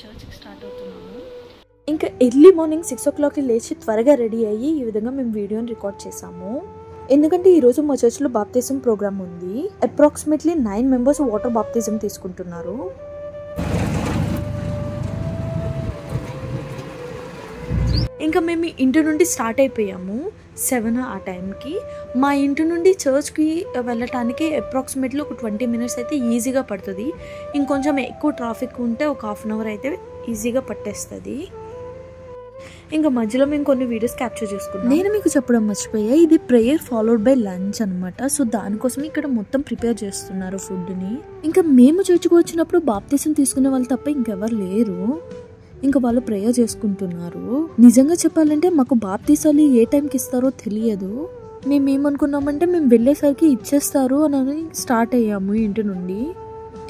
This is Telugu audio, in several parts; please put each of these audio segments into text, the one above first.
చర్చ్కి స్టార్ట్ అవుతున్నాము. ఇంకా ఎర్లీ మార్నింగ్ 6 o'clockకి లేచి త్వరగా రెడీ అయ్యి ఈ విధంగా మేము వీడియోని రికార్డ్ చేసాము. ఎందుకంటే ఈరోజు మా చర్చ్లో బాప్తిజం ప్రోగ్రామ్ ఉంది. అప్రాక్సిమేట్లీ 9 members వాటర్ బాప్తిజం తీసుకుంటున్నారు. ఇంకా మేము ఇంటి నుండి స్టార్ట్ అయిపోయాము 7 ఆ టైంకి. మా ఇంటి నుండి చర్చ్కి వెళ్ళటానికి అప్రాక్సిమేట్లీ ఒక 20 minutes అయితే ఈజీగా పడుతుంది. ఇంకొంచెం ఎక్కువ ట్రాఫిక్ ఉంటే ఒక 1/2 hour అయితే ఈజీగా పట్టేస్తుంది. ఇంకా మధ్యలో మేము కొన్ని వీడియోస్ క్యాప్చర్ చేసుకున్నాం. నేను మీకు చెప్పడం మర్చిపోయా, ఇది ప్రేయర్ ఫాలోడ్ బై లంచ్ అనమాట. సో దానికోసం ఇక్కడ మొత్తం ప్రిపేర్ చేస్తున్నారు ఫుడ్ని. ఇంకా మేము చర్చ్కి వచ్చినప్పుడు బాప్తిజం తీసుకునే వాళ్ళు తప్ప ఇంకెవరు లేరు. ఇంకా వాళ్ళు ప్రేయర్ చేసుకుంటున్నారు. నిజంగా చెప్పాలంటే మాకు బాప్తిజాలు ఏ టైంకి ఇస్తారో తెలియదు. మేము ఏమనుకున్నామంటే మేము వెళ్ళేసరికి ఇచ్చేస్తారు అని స్టార్ట్ అయ్యాము ఇంటి నుండి.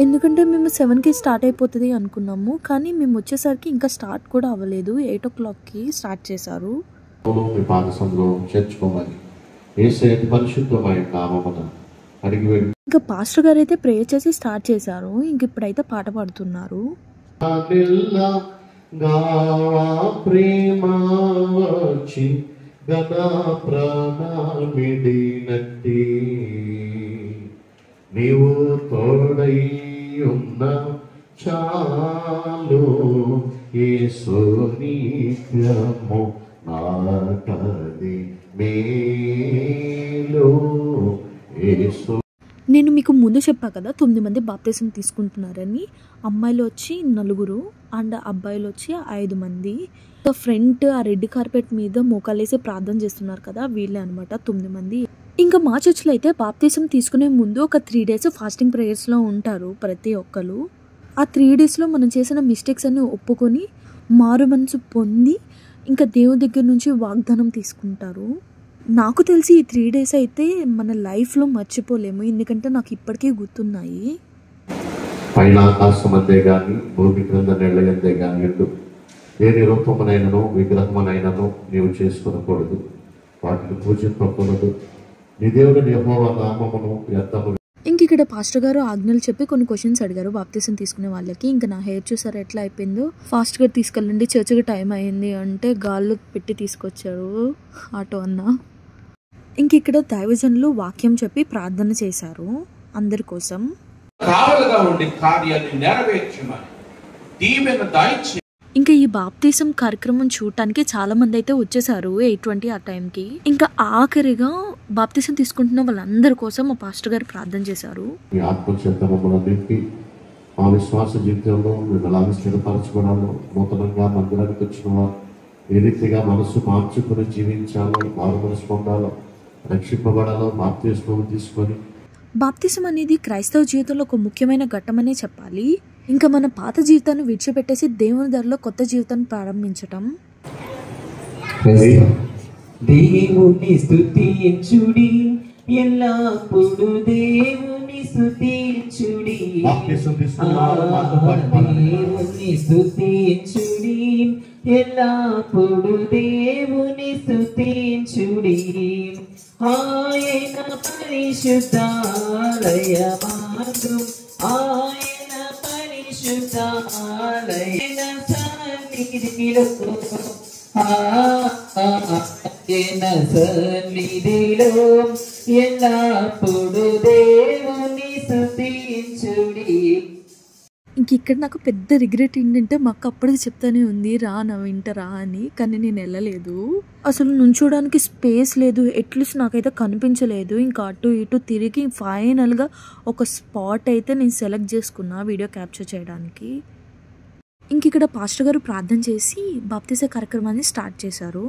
ఎందుకంటే మేము 7కి స్టార్ట్ అయిపోతుంది అనుకున్నాము, కానీ మేము వచ్చేసరికి ఇంకా స్టార్ట్ కూడా అవ్వలేదు. 8 o'clockకి స్టార్ట్ చేశారు. ఇంకా పాస్టర్ గారు అయితే ప్రేయర్ చేసి స్టార్ట్ చేశారు. ఇంక ఇప్పుడైతే పాట పాడుతున్నారు. నీవు తోడై ఉన్న చాలు యేసుని ప్రేమ నాకది మేలు యేసు. నేను మీకు ముందు చెప్పా కదా 9 మంది బాప్తిజం తీసుకుంటున్నారని. అమ్మాయిలు వచ్చి 4 అండ్ అబ్బాయిలు వచ్చి 5 మంది. ఫ్రంట్ ఆ రెడ్ కార్పెట్ మీద మోకాలేసి ప్రార్థన చేస్తున్నారు కదా, వీళ్ళే అనమాట 9 మంది. ఇంకా మా చర్చ్లో అయితే బాప్తిజం తీసుకునే ముందు ఒక 3 days ఫాస్టింగ్ ప్రేయర్స్లో ఉంటారు ప్రతి ఒక్కరు. ఆ 3 daysలో మనం చేసిన మిస్టేక్స్ అన్ని ఒప్పుకొని మారు మనసు పొంది ఇంకా దేవుడి దగ్గర నుంచి వాగ్దానం తీసుకుంటారు. నాకు తెలిసి ఈ 3 days అయితే మన లైఫ్లో మర్చిపోలేము, ఎందుకంటే నాకు ఇప్పటికీ గుర్తున్నాయి. పైన ఆకాశం అంతే కానీ భూమి క్రింద నెళ్ళ అంతే కానీ దేని రూపమునైనను విగ్రహమునైనను నీవు చేసుకునకూడదు, వాటిని పూజింపకూడదు. నీ దేవుడు యెహోవా నామమును వ్యర్థము. ఇంక ఇక్కడ పాస్టర్ గారు ఆజ్ఞలు చెప్పి కొన్ని క్వశ్చన్స్ అడిగారు బాప్తిజం తీసుకునే వాళ్ళకి. ఇంకా నా హెయిర్ చూసారు ఎట్లా అయిపోయిందో. ఫాస్ట్ గా తీసుకెళ్ళండి, చర్చికి టైం అయింది అంటే గాల్లో పెట్టి తీసుకొచ్చారు ఆటో అన్న. ఇంక ఇక్కడ దైవజనులు వాక్యం చెప్పి ప్రార్థన చేశారు అందరి కోసం. ఇంకా ఈ బాప్తిజం కార్యక్రమం చూడటానికి చాలా మంది అయితే వచ్చేసారు 8:20 ఆ టైంకి. ఇంకా ఆఖరిగా బాప్తిజం తీసుకుంటున్న వాళ్ళందరి కోసం మా పాస్టర్ గారు ప్రార్థన చేశారు. మా విశ్వాస జీవితంలో మేము ఎలాగ స్థిరపరచుకోవడాలో, నూతనంగా మందిరానికి వచ్చిన వారు ఏ రీతిగా మనసు మార్చుకుని జీవించాలో, మారు మనసు పొందాలో, రక్షింపబడాలో బాప్తిజం తీసుకొని. బాప్తిజం అనేది క్రైస్తవ జీవితంలో ఒక ముఖ్యమైన ఘట్టమనే చెప్పాలి. ఇంకా మన పాత జీవితాన్ని విడిచిపెట్టేసి దేవుని దారిలో కొత్త జీవితాన్ని ప్రారంభించటం. దేవుని స్తుతించుడి, ఎల్లప్పుడు దేవుని స్తుతించుడి, దేవుని స్తుతించుడి, ఎల్లప్పుడు దేవుని స్తుతించుడి. ఆయన పరిశుద్ధాలయ మార్గం, ఆయన పరిశుద్ధాలయ సన్నిధిలో, ఆయన సన్నిధిలో ఎల్లప్పుడు దేవుని స్తుతించుడి. ఇంక ఇక్కడ నాకు పెద్ద రిగ్రెట్ ఏంటంటే మా అక్క అప్పటికి చెప్తానే ఉంది రా నా వింటరా అని, కానీ నేను వెళ్ళలేదు. అసలు నుంచోడానికి స్పేస్ లేదు, అట్లీస్ట్ నాకైతే కనిపించలేదు. ఇంకా అటు ఇటు తిరిగి ఫైనల్గా ఒక స్పాట్ అయితే నేను సెలెక్ట్ చేసుకున్నా వీడియో క్యాప్చర్ చేయడానికి. ఇంక ఇక్కడ పాస్టర్ గారు ప్రార్థన చేసి బాప్తిజ కార్యక్రమాన్ని స్టార్ట్ చేశారు.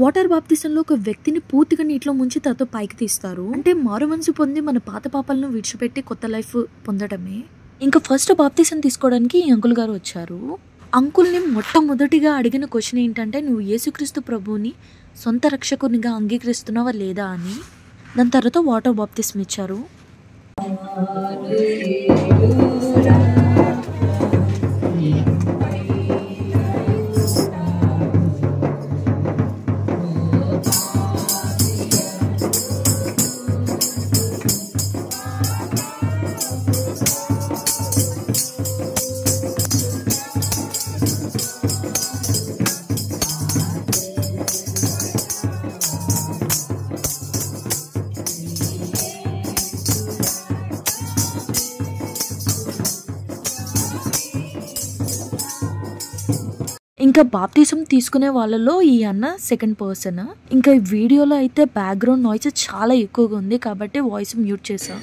వాటర్ బాప్తిజంలో ఒక వ్యక్తిని పూర్తిగా నీటిలో ముంచి తనతో పైకి తీస్తారు. అంటే మారు మనసు పొంది మన పాత పాపాలను విడిచిపెట్టి కొత్త లైఫ్ పొందడమే. ఇంకా ఫస్ట్ బాప్తిజం తీసుకోవడానికి ఈ అంకుల్ గారు వచ్చారు. అంకుల్ని మొట్టమొదటిగా అడిగిన క్వశ్చన్ ఏంటంటే, నువ్వు యేసుక్రీస్తు ప్రభువుని సొంత రక్షకునిగా అంగీకరిస్తున్నావా లేదా అని. దాని తర్వాత వాటర్ బాప్తిజం ఇచ్చారు. ఇంకా బాప్తిజం తీసుకునే వాళ్ళలో ఈ అన్న సెకండ్ పర్సన్. ఇంకా ఈ వీడియోలో అయితే బ్యాక్గ్రౌండ్ నాయిస్ చాలా ఎక్కువగా ఉంది కాబట్టి వాయిస్ మ్యూట్ చేసా.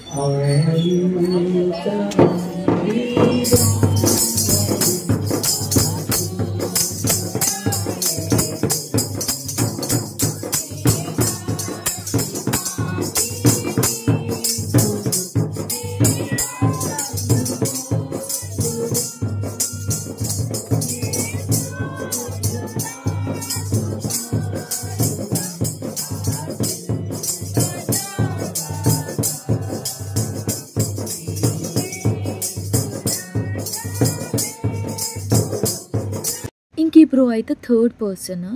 ఇంక ఈ బ్రో అయితే థర్డ్ పర్సన్.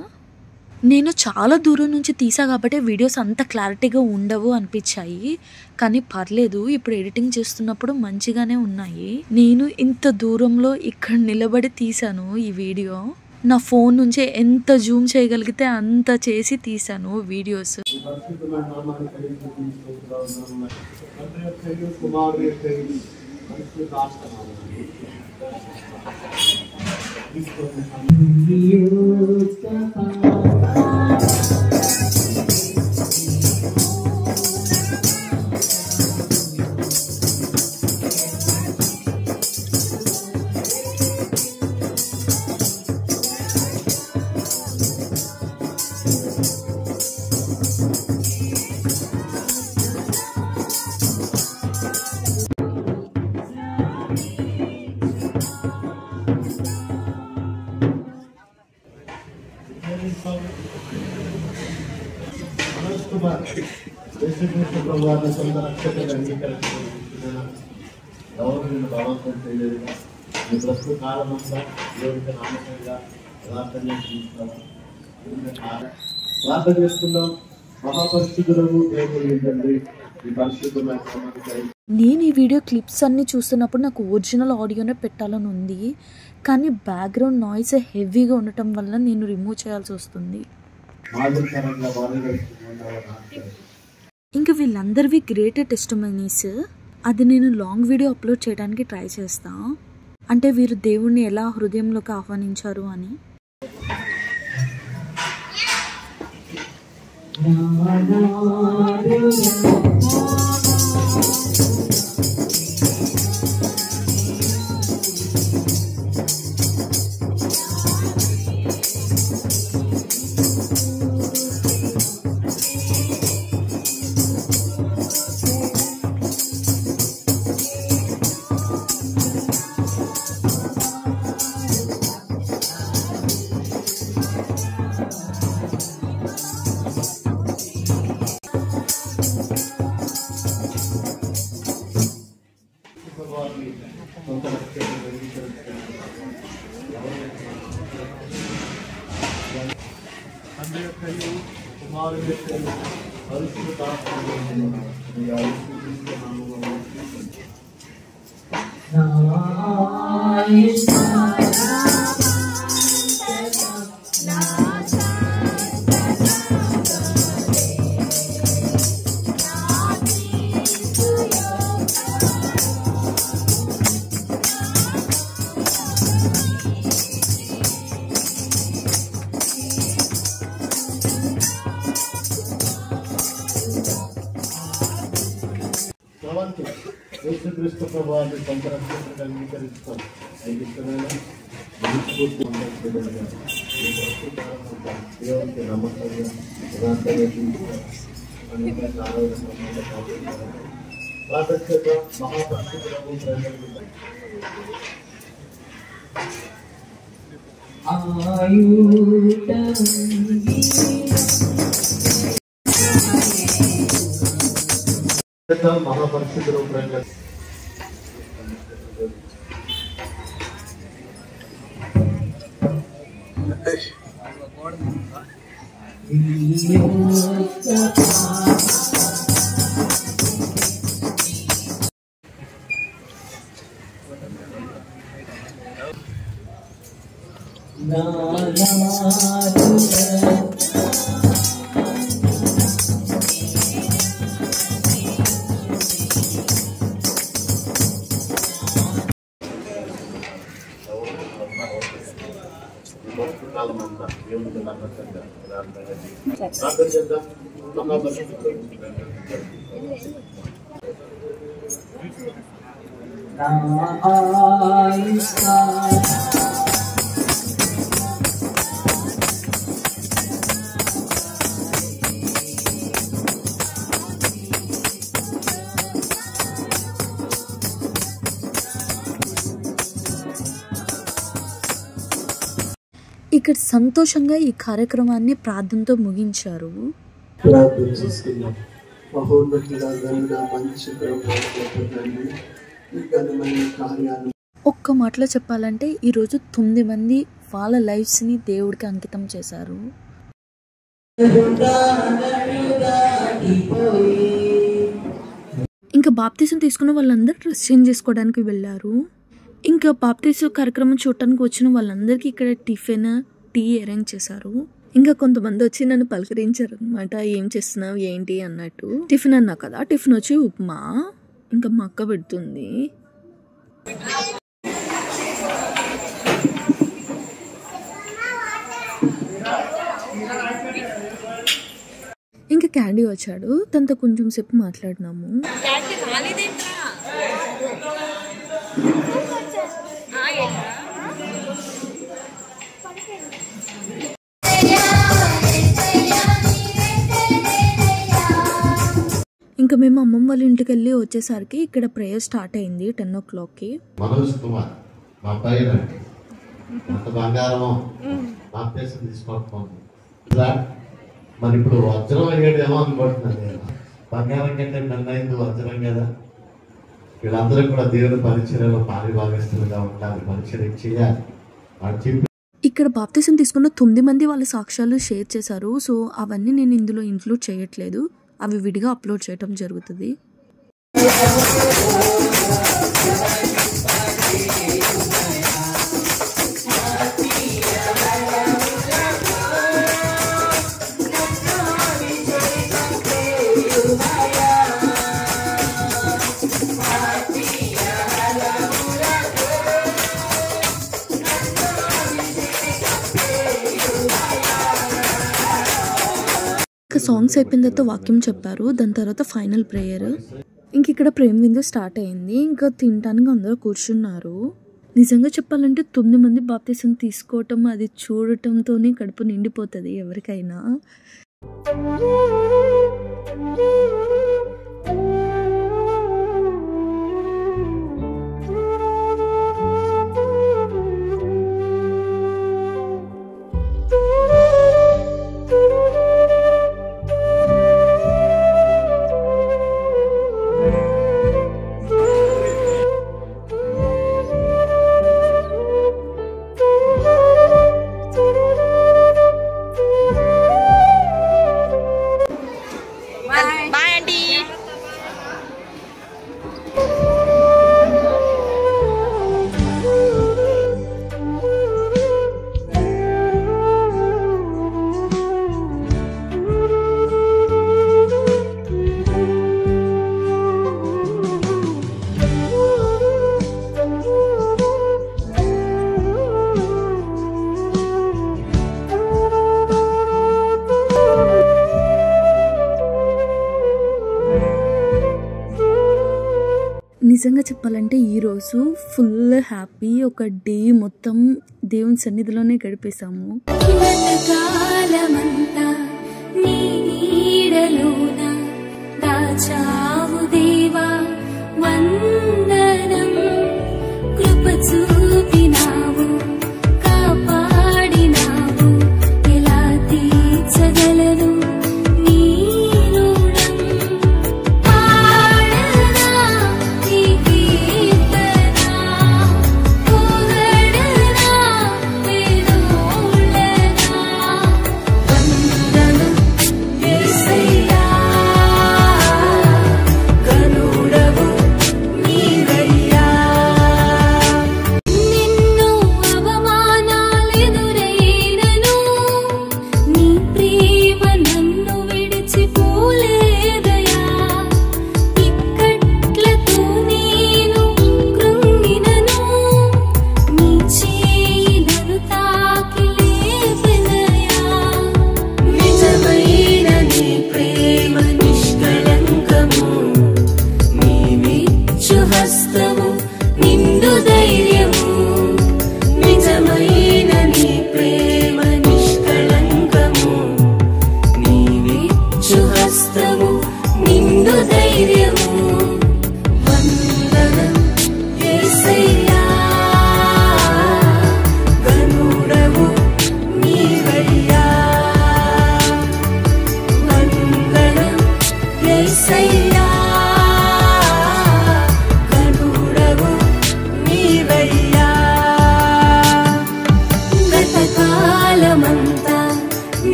నేను చాలా దూరం నుంచి తీసా కాబట్టి వీడియోస్ అంత క్లారిటీగా ఉండవు అనిపించాయి, కానీ పర్లేదు, ఇప్పుడు ఎడిటింగ్ చేస్తున్నప్పుడు మంచిగానే ఉన్నాయి. నేను ఇంత దూరంలో ఇక్కడ నిలబడి తీసాను ఈ వీడియో. నా ఫోన్ నుంచి ఎంత జూమ్ చేయగలిగితే అంత చేసి తీసాను వీడియోస్. నేను ఈ వీడియో క్లిప్స్ అన్ని చూస్తున్నప్పుడు నాకు ఒరిజినల్ ఆడియోనే పెట్టాలని ఉంది, కానీ బ్యాక్గ్రౌండ్ నాయిస్ హెవీగా ఉండటం వల్ల నేను రిమూవ్ చేయాల్సి వస్తుంది. ఇంకా వీళ్ళందరివి గ్రేట్ టెస్టిమనీస్. అది నేను లాంగ్ వీడియో అప్లోడ్ చేయడానికి ట్రై చేస్తా, అంటే వీరు దేవుణ్ణి ఎలా హృదయంలోకి ఆహ్వానించారు అని. యేసుక్రీస్తు ప్రభువాన్ని సొంత రక్షకుడిగా అంగీకరిస్తాం. దేవునికి నమ్మకంగా మహాపరిశుద్ధులకు మహాపరిశుద్ధులు ఇక్కడ సంతోషంగా ఈ కార్యక్రమాన్ని ప్రార్థనతో ముగించారు. ప్రార్థన చేసుకున్నాం. మహోన్నతుడా గనుడా మంచి ప్రభువా ఈ ఘనమైన కార్యాలు ఒక్క మాటలో చెప్పాలంటే ఈరోజు 9 మంది వాళ్ళ లైఫ్స్ని దేవుడికి అంకితం చేశారు. ఇంకా బాప్తీసం తీసుకున్న వాళ్ళందరూ డ్రెస్ చేంజ్ చేసుకోవడానికి వెళ్ళారు. ఇంకా బాప్తీసం కార్యక్రమం చూడటానికి వచ్చిన వాళ్ళందరికీ ఇక్కడ టిఫిన్, టీ అరేంజ్ చేశారు. ఇంకా కొంతమంది వచ్చి నన్ను పలకరించారు అనమాట, ఏం చేస్తున్నావు ఏంటి అన్నట్టు. టిఫిన్ అన్నా కదా, టిఫిన్ వచ్చి ఉప్మా, ఇంకా మా అక్క పెడుతుంది. ఇంకా క్యాండీ వచ్చాడు, తనతో కొంచెం సేపు మాట్లాడినాము. ఇంకా మేము అమ్మమ్మ వాళ్ళ ఇంటికి వెళ్ళి వచ్చేసరికి ఇక్కడ ప్రేయర్ స్టార్ట్ అయింది 10 o'clockకి. మనోజ్ కుమార్ మా పైన అంత బంగారమో నా దేశం తీసుకోకపోతుంది. మరి ఇప్పుడు వజ్రం అయ్యాడేమో అనుకుంటున్నాను నేను. బంగారం కంటే నన్నైంది వజ్రం కదా. వీళ్ళందరూ కూడా దేవుని పరిచర్యలో పారిభాగస్తులుగా ఉండాలి, పరిచర్య చేయాలి. ఇక్కడ బాప్తిసం తీసుకున్న 9 మంది వాళ్ళ సాక్ష్యాలు షేర్ చేశారు. సో అవన్నీ నేను ఇందులో ఇంక్లూడ్ చేయట్లేదు, అవి విడిగా అప్లోడ్ చేయటం జరుగుతుంది. సాంగ్స్ అయిపోయిన తర్వాత వాక్యం చెప్పారు, దాని తర్వాత ఫైనల్ ప్రేయర్. ఇంక ఇక్కడ ప్రేమ విందు స్టార్ట్ అయింది. ఇంకా తినడానికి అందరూ కూర్చున్నారు. నిజంగా చెప్పాలంటే 9 మంది బాప్తిసం తీసుకోవటం, అది చూడటంతోనే కడుపు నిండిపోతుంది ఎవరికైనా. నిజంగా చెప్పాలంటే ఈరోజు ఫుల్ హ్యాపీ. ఒక డే మొత్తం దేవుని సన్నిధిలోనే గడిపేశాము.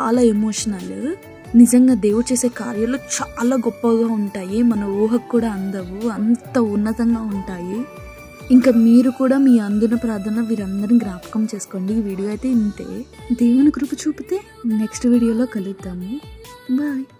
చాలా ఎమోషనల్. నిజంగా దేవుడు చేసే కార్యాలు చాలా గొప్పగా ఉంటాయి, మన ఊహకు కూడా అందవు, అంత ఉన్నతంగా ఉంటాయి. ఇంకా మీరు కూడా మీ అందున ప్రార్థన వీరందరిని జ్ఞాపకం చేసుకోండి. ఈ వీడియో అయితే ఇంతే. దేవుని కృప చూపితే నెక్స్ట్ వీడియోలో కలుద్దాము. బాయ్.